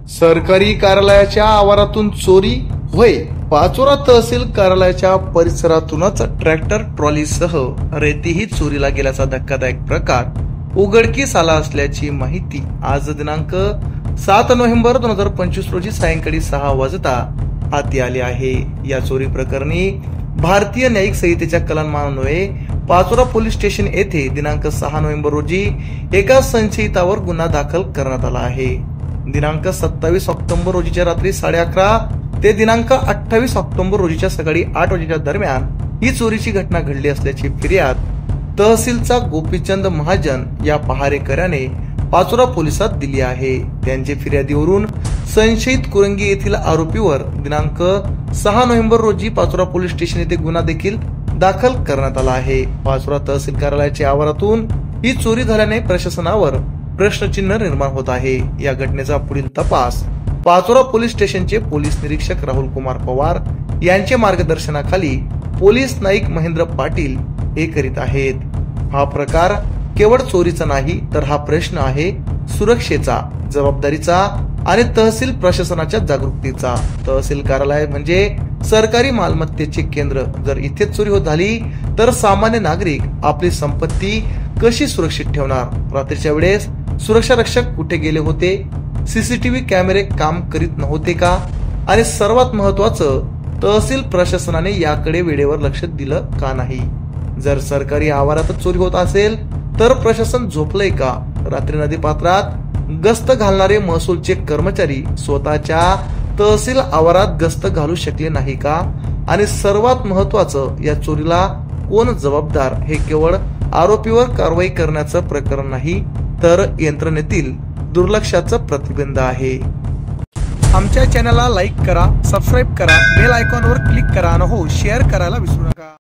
सरकारी कार्यालयाच्या आवारातून चोरी होय। पाचोरा तहसील कार्यालयाच्या परिसरातूनच ट्रॅक्टर ट्रॉलीसह रेतीही चोरीला गेल्याचा धक्कादायक प्रकार उघडकीस आला असल्याची माहिती आज दिनांक 7 नोव्हेंबर 2025 रोजी सायंकाळी 6 वाजता हाती आली आहे। या चोरी प्रकरणी भारतीय न्यायिक संहितेच्या कलमान्वये पाचोरा पोलीस स्टेशन येथे दिनांक 6 नोव्हेंबर रोजी एका संशयितावर गुन्हा दाखल करण्यात आला आहे। दिनांक 27 ऑक्टोबर रोजीच्या रात्री 11:30 ते दिनांक 28 ऑक्टोबर रोजीच्या सकाळी 8 वाजेच्या दरम्यान ही चोरीची घटना घडली असल्याची फिर्याद तहसीलचा गोपीचंद महाजन या पहारेकऱ्याने पाचोरा पोलिसात दिली आहे। त्यांच्या फिर्यादीवरून संशयित कुरंगी येथील आरोपीवर दिनांक 6 नोव्हेंबर रोजी पाचोरा पोलीस स्टेशन येथे गुन्हा देखील दाखल करण्यात आला आहे। पाचोरा तहसील कार्यालयाच्या आवारातून ही चोरी झाल्याने प्रशासनावर प्रश्नचिन्ह निर्माण होत आहे। या घटनेचा पुढील तपास पाचोरा पोलीस स्टेशनचे पोलीस निरीक्षक राहुल कुमार पवार यांच्या मार्गदर्शनाखाली पोलीस नाईक महेंद्र पाटील हे करीत आहेत। हा प्रकार केवळ चोरीचा नाही तर हा प्रश्न आहे सुरक्षेचा, जबाबदारीचा आणि तहसील प्रशासनाच्या जागरूकतेचा। तहसील कार्यालय म्हणजे सरकारी मालमत्तेचे केंद्र। जर इथे चोरी होत झाली तर सामान्य नागरिक आपली संपत्ती कशी सुरक्षित ठेवणार? रात्रीच्या वेळेस सुरक्षा रक्षक कुठे गेले होते? सीसीटीव्ही कॅमेरे काम करीत नव्हते का? आणि सर्वात महत्वाचं, तहसील प्रशासनाने याकडे वेळेवर लक्ष दिलं का नाही? जर सरकारी आवारातच चोरी होत असेल तर प्रशासन झोपलंय का? रात्री नदीपात्रात गस्त घालणारे महसूलचे कर्मचारी स्वतःच्या तहसील आवारात गस्त घालू शकले नाही का? आणि सर्वात महत्वाचं, या चोरीला कोण जबाबदार? हे केवळ आरोपीवर कारवाई करण्याचं प्रकरण नाही तर यंत्रणेतील दुर्लक्षाचं प्रतिबिंब आहे। आमच्या चॅनलला लाईक करा, सबस्क्राईब करा, बेल आयकॉनवर क्लिक करा आणि हो शेअर करायला विसरू नका।